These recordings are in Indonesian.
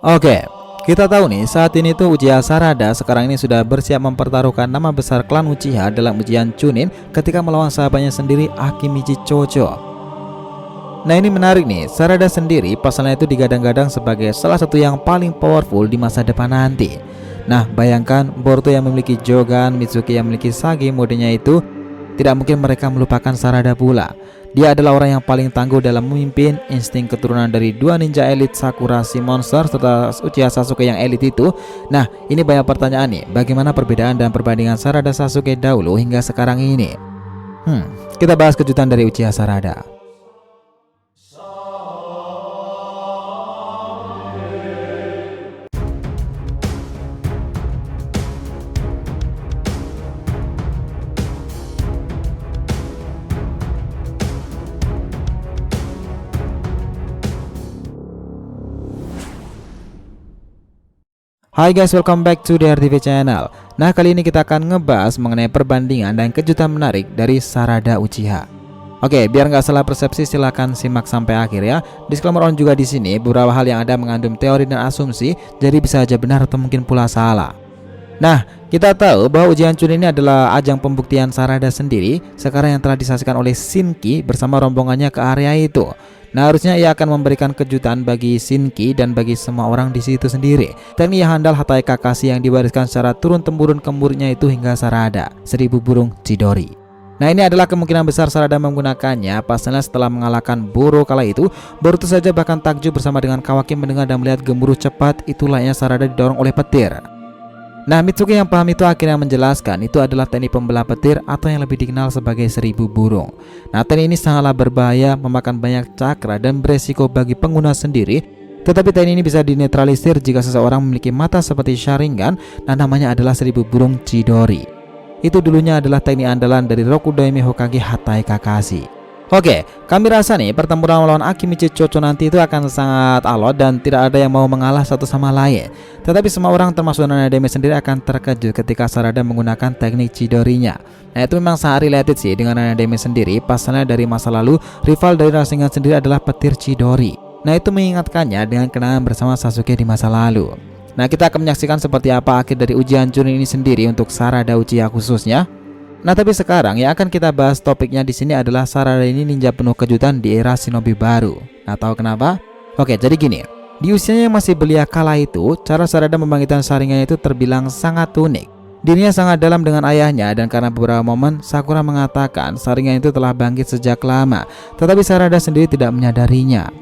Oke, kita tahu nih saat ini tuh Uchiha Sarada sekarang ini sudah bersiap mempertaruhkan nama besar klan Uchiha dalam ujian Chunin ketika melawan sahabatnya sendiri Akimichi Chocho. Nah ini menarik nih, Sarada sendiri pasalnya itu digadang-gadang sebagai salah satu yang paling powerful di masa depan nanti. Nah bayangkan Boruto yang memiliki Jogan, Mitsuki yang memiliki Sage modenya itu, tidak mungkin mereka melupakan Sarada pula. Dia adalah orang yang paling tangguh dalam memimpin, insting keturunan dari dua ninja elit Sakura si monster serta Uchiha Sasuke yang elit itu. Nah ini banyak pertanyaan nih, bagaimana perbedaan dan perbandingan Sarada Sasuke dahulu hingga sekarang ini? Kita bahas kejutan dari Uchiha Sarada. Hai guys, welcome back to DRTV channel. Nah kali ini kita akan ngebahas mengenai perbandingan dan kejutan menarik dari Sarada Uchiha. Oke, biar nggak salah persepsi silahkan simak sampai akhir ya. Disclaimer on juga di sini, beberapa hal yang ada mengandung teori dan asumsi, jadi bisa aja benar atau mungkin pula salah. Nah, kita tahu bahwa ujian Chunin ini adalah ajang pembuktian Sarada sendiri sekarang yang telah disaksikan oleh Shinki bersama rombongannya ke area itu. Nah harusnya ia akan memberikan kejutan bagi Shinki dan bagi semua orang di situ sendiri. Teknik yang handal Hatai Kakashi yang diwariskan secara turun-temurun ke muridnya itu hingga Sarada, 1000 burung Chidori. Nah ini adalah kemungkinan besar Sarada menggunakannya. Pasalnya setelah mengalahkan Boro kala itu, Boruto saja bahkan takjub bersama dengan Kawaki mendengar dan melihat gemuruh cepat itulahnya Sarada didorong oleh petir. Nah Mitsuki yang paham itu akhirnya menjelaskan itu adalah teknik pembelah petir atau yang lebih dikenal sebagai 1000 burung. Nah teknik ini sangatlah berbahaya, memakan banyak cakra dan beresiko bagi pengguna sendiri. Tetapi teknik ini bisa dinetralisir jika seseorang memiliki mata seperti Sharingan dan namanya adalah 1000 burung Chidori. Itu dulunya adalah teknik andalan dari Rokudoimi Hokage Hatai Kakashi. Oke, kami rasa nih pertempuran melawan Akimichi Chocho nanti itu akan sangat alot dan tidak ada yang mau mengalah satu sama lain. Tetapi semua orang termasuk Nanademe sendiri akan terkejut ketika Sarada menggunakan teknik Chidori-nya. Nah itu memang sangat related sih dengan Nanademe sendiri. Pasalnya dari masa lalu rival dari Rasengan sendiri adalah petir Chidori. Nah itu mengingatkannya dengan kenangan bersama Sasuke di masa lalu. Nah kita akan menyaksikan seperti apa akhir dari ujian Chunin ini sendiri untuk Sarada Uchiha khususnya. Nah tapi sekarang yang akan kita bahas topiknya di sini adalah Sarada ini ninja penuh kejutan di era shinobi baru. Nah tahu kenapa? Oke jadi gini, di usianya yang masih belia kala itu, cara Sarada membangkitkan Sharingan itu terbilang sangat unik. Dirinya sangat dalam dengan ayahnya dan karena beberapa momen Sakura mengatakan Sharingan itu telah bangkit sejak lama, tetapi Sarada sendiri tidak menyadarinya.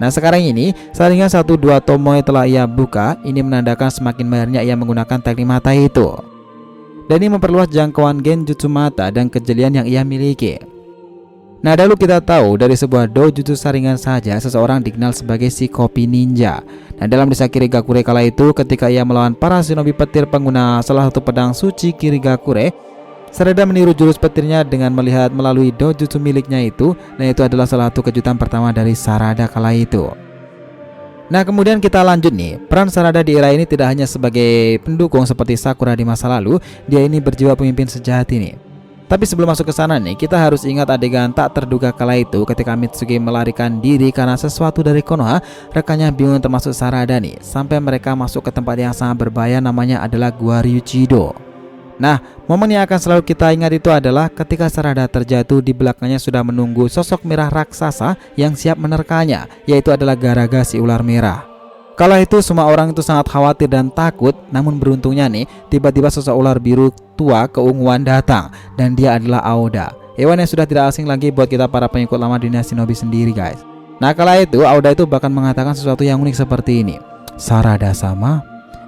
Nah sekarang ini Sharingan 1-2 Tomoe telah ia buka, ini menandakan semakin mahirnya ia menggunakan teknik mata itu. Dan ini memperluas jangkauan genjutsu mata dan kejelian yang ia miliki. Nah dahulu kita tahu dari sebuah dojutsu Sharingan saja seseorang dikenal sebagai si kopi ninja. Nah dalam desa Kirigakure kala itu ketika ia melawan para shinobi petir pengguna salah satu pedang suci Kirigakure, Sarada meniru jurus petirnya dengan melihat melalui dojutsu miliknya itu. Nah itu adalah salah satu kejutan pertama dari Sarada kala itu. Nah kemudian kita lanjut nih, peran Sarada di era ini tidak hanya sebagai pendukung seperti Sakura di masa lalu, dia ini berjiwa pemimpin sejati nih. Tapi sebelum masuk ke sana nih, kita harus ingat adegan tak terduga kala itu ketika Mitsuki melarikan diri karena sesuatu dari Konoha. Rekannya bingung termasuk Sarada nih, sampai mereka masuk ke tempat yang sangat berbahaya namanya adalah Gua Ryuchido. Nah, momen yang akan selalu kita ingat itu adalah ketika Sarada terjatuh, di belakangnya sudah menunggu sosok merah raksasa yang siap menerkanya, yaitu adalah Garaga si ular merah. Kala itu semua orang itu sangat khawatir dan takut, namun beruntungnya nih, tiba-tiba sosok ular biru tua keunguan datang, dan dia adalah Aoda. Hewan yang sudah tidak asing lagi buat kita para pengikut lama dunia shinobi sendiri guys. Nah kala itu Aoda itu bahkan mengatakan sesuatu yang unik seperti ini, Sarada sama.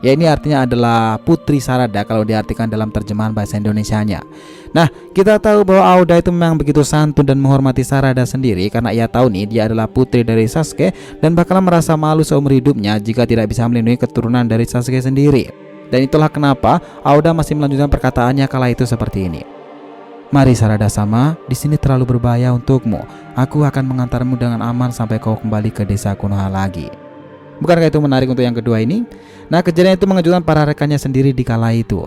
Ya ini artinya adalah Putri Sarada kalau diartikan dalam terjemahan bahasa Indonesianya. Nah kita tahu bahwa Aoda itu memang begitu santun dan menghormati Sarada sendiri karena ia tahu nih dia adalah putri dari Sasuke dan bakal merasa malu seumur hidupnya jika tidak bisa melindungi keturunan dari Sasuke sendiri. Dan itulah kenapa Aoda masih melanjutkan perkataannya kala itu seperti ini. Mari Sarada sama, di sini terlalu berbahaya untukmu. Aku akan mengantarmu dengan aman sampai kau kembali ke desa Konoha lagi. Bukankah itu menarik untuk yang kedua ini? Nah kejadian itu mengejutkan para rekannya sendiri di kala itu.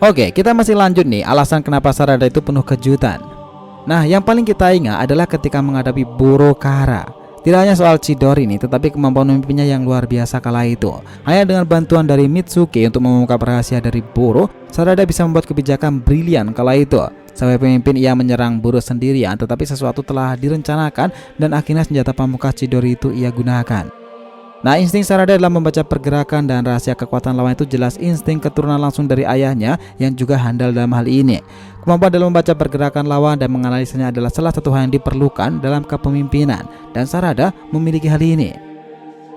Oke kita masih lanjut nih alasan kenapa Sarada itu penuh kejutan. Nah yang paling kita ingat adalah ketika menghadapi Boro Kara. Tidak hanya soal Chidori ini, tetapi kemampuan memimpinnya yang luar biasa kala itu. Hanya dengan bantuan dari Mitsuki untuk mengungkap rahasia dari Boro, Sarada bisa membuat kebijakan brilian kala itu. Sebagai pemimpin ia menyerang Boro sendirian, tetapi sesuatu telah direncanakan dan akhirnya senjata pamungkas Chidori itu ia gunakan. Nah, insting Sarada dalam membaca pergerakan dan rahasia kekuatan lawan itu jelas insting keturunan langsung dari ayahnya yang juga handal dalam hal ini. Kemampuan dalam membaca pergerakan lawan dan menganalisanya adalah salah satu hal yang diperlukan dalam kepemimpinan, dan Sarada memiliki hal ini.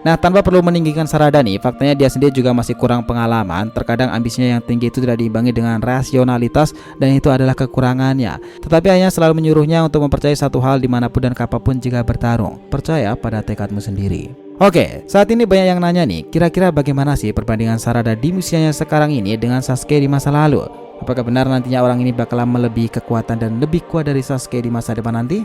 Nah, tanpa perlu meninggikan Sarada nih, faktanya dia sendiri juga masih kurang pengalaman. Terkadang ambisinya yang tinggi itu tidak diimbangi dengan rasionalitas, dan itu adalah kekurangannya. Tetapi hanya selalu menyuruhnya untuk mempercayai satu hal dimanapun dan kapanpun jika bertarung. Percaya pada tekadmu sendiri. Oke, saat ini banyak yang nanya nih, kira-kira bagaimana sih perbandingan Sarada di usianya sekarang ini dengan Sasuke di masa lalu? Apakah benar nantinya orang ini bakalan melebihi kekuatan dan lebih kuat dari Sasuke di masa depan nanti?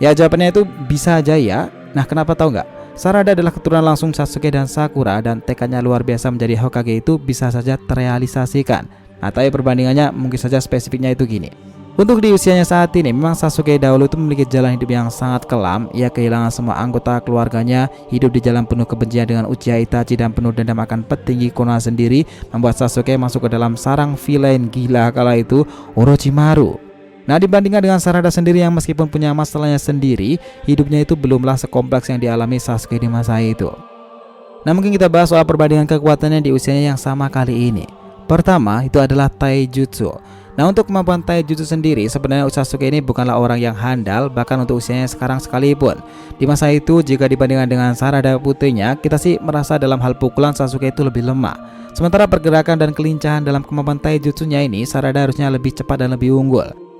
Ya, jawabannya itu bisa aja ya. Nah, kenapa tahu nggak? Sarada adalah keturunan langsung Sasuke dan Sakura, dan tekadnya luar biasa menjadi Hokage itu bisa saja terrealisasikan. Nah, tapi perbandingannya mungkin saja spesifiknya itu gini. Untuk di usianya saat ini, memang Sasuke dahulu itu memiliki jalan hidup yang sangat kelam. Ia kehilangan semua anggota keluarganya, hidup di jalan penuh kebencian dengan Uchiha Itachi dan penuh dendam akan petinggi Konoha sendiri, membuat Sasuke masuk ke dalam sarang villain gila kala itu, Orochimaru. Nah, dibandingkan dengan Sarada sendiri yang meskipun punya masalahnya sendiri, hidupnya itu belumlah sekompleks yang dialami Sasuke di masa itu. Nah, mungkin kita bahas soal perbandingan kekuatannya di usianya yang sama kali ini. Pertama, itu adalah Taijutsu. Nah, untuk kemampuan Taijutsu sendiri, sebenarnya Sasuke ini bukanlah orang yang handal, bahkan untuk usianya sekarang sekalipun. Di masa itu, jika dibandingkan dengan Sarada putrinya, kita sih merasa dalam hal pukulan Sasuke itu lebih lemah. Sementara pergerakan dan kelincahan dalam kemampuan Taijutsunya ini, Sarada harusnya lebih cepat dan lebih unggul.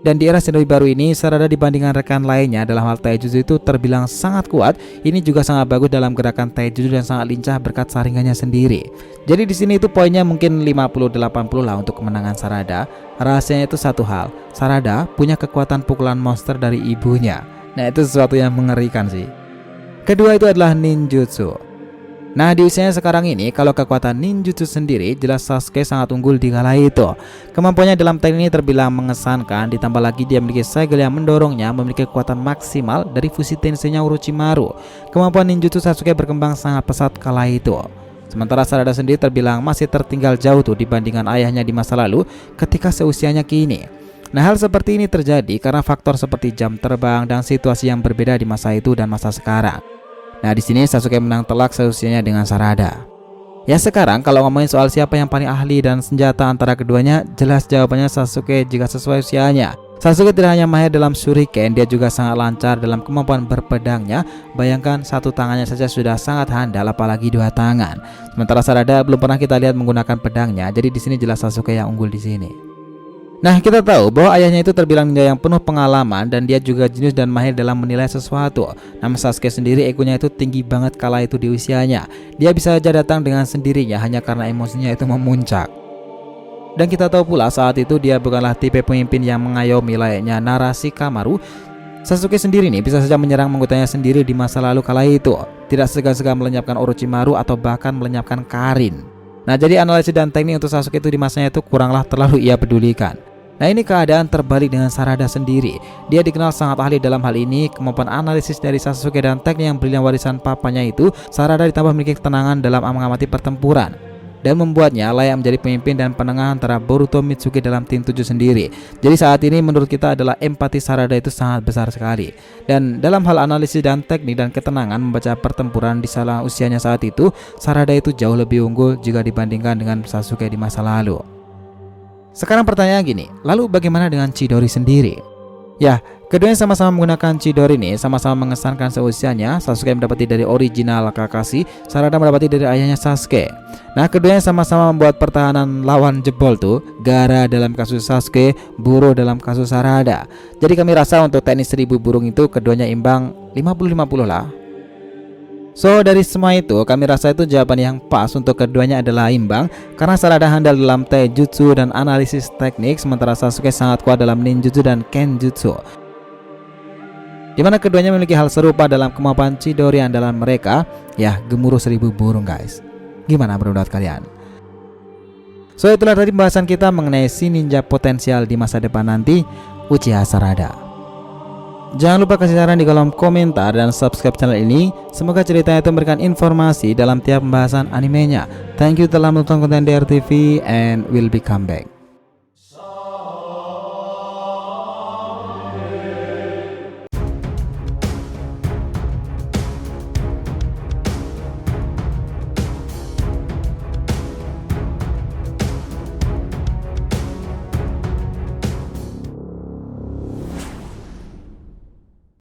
Dan di era shinobi baru ini, Sarada dibandingkan rekan lainnya dalam hal taijutsu itu terbilang sangat kuat. Ini juga sangat bagus dalam gerakan taijutsu dan sangat lincah berkat saringannya sendiri. Jadi di sini itu poinnya mungkin 50-80 lah untuk kemenangan Sarada. Rahasianya itu satu hal, Sarada punya kekuatan pukulan monster dari ibunya. Nah, itu sesuatu yang mengerikan sih. Kedua itu adalah ninjutsu. Nah, di usianya sekarang ini, kalau kekuatan ninjutsu sendiri, jelas Sasuke sangat unggul di kala itu. Kemampuannya dalam teknik ini terbilang mengesankan, ditambah lagi dia memiliki segel yang mendorongnya, memiliki kekuatan maksimal dari fusi tenseinya Orochimaru. Kemampuan ninjutsu Sasuke berkembang sangat pesat kala itu. Sementara Sarada sendiri terbilang masih tertinggal jauh tuh dibandingkan ayahnya di masa lalu ketika seusianya kini. Nah, hal seperti ini terjadi karena faktor seperti jam terbang dan situasi yang berbeda di masa itu dan masa sekarang. Nah, di sini Sasuke menang telak seusianya dengan Sarada. Ya, sekarang kalau ngomongin soal siapa yang paling ahli dan senjata antara keduanya, jelas jawabannya Sasuke jika sesuai usianya. Sasuke tidak hanya mahir dalam shuriken, dia juga sangat lancar dalam kemampuan berpedangnya. Bayangkan satu tangannya saja sudah sangat handal, apalagi dua tangan. Sementara Sarada belum pernah kita lihat menggunakan pedangnya, jadi di sini jelas Sasuke yang unggul di sini. Nah, kita tahu bahwa ayahnya itu terbilang ninja yang penuh pengalaman dan dia juga jenius dan mahir dalam menilai sesuatu. Namun Sasuke sendiri egonya itu tinggi banget kala itu di usianya. Dia bisa saja datang dengan sendirinya hanya karena emosinya itu memuncak. Dan kita tahu pula saat itu dia bukanlah tipe pemimpin yang mengayomi layaknya Narasi Kamaru. Sasuke sendiri nih bisa saja menyerang anggotanya sendiri di masa lalu kala itu. Tidak segan-segan melenyapkan Orochimaru atau bahkan melenyapkan Karin. Nah, jadi analisis dan teknik untuk Sasuke itu di masanya itu kuranglah terlalu ia pedulikan. Nah, ini keadaan terbalik dengan Sarada sendiri. Dia dikenal sangat ahli dalam hal ini. Kemampuan analisis dari Sasuke dan teknik yang brilian warisan papanya itu, Sarada ditambah memiliki ketenangan dalam mengamati pertempuran dan membuatnya layak menjadi pemimpin dan penengah antara Boruto Mitsuki dalam tim 7 sendiri. Jadi saat ini menurut kita adalah empati Sarada itu sangat besar sekali. Dan dalam hal analisis dan teknik dan ketenangan membaca pertempuran di salah usianya saat itu, Sarada itu jauh lebih unggul jika dibandingkan dengan Sasuke di masa lalu. Sekarang pertanyaan gini, lalu bagaimana dengan Chidori sendiri? Ya, keduanya sama-sama menggunakan Chidori nih, sama-sama mengesankan seusianya. Sasuke mendapati dari original Kakashi, Sarada mendapati dari ayahnya Sasuke. Nah, keduanya sama-sama membuat pertahanan lawan jebol tuh, Gaara dalam kasus Sasuke, Buro dalam kasus Sarada. Jadi kami rasa untuk teknis 1000 burung itu keduanya imbang 50-50 lah. So, dari semua itu kami rasa itu jawaban yang pas untuk keduanya adalah imbang, karena Sarada handal dalam taijutsu dan analisis teknik, sementara Sasuke sangat kuat dalam ninjutsu dan kenjutsu, dimana keduanya memiliki hal serupa dalam kemampuan Chidori andalan mereka. Ya, gemuruh 1000 burung guys. Gimana pendapat kalian? So, itulah tadi pembahasan kita mengenai si ninja potensial di masa depan nanti, Uchiha Sarada. Jangan lupa kasih saran di kolom komentar dan subscribe channel ini. Semoga ceritanya itu memberikan informasi dalam tiap pembahasan animenya. Thank you telah menonton konten DR TV and will be come back.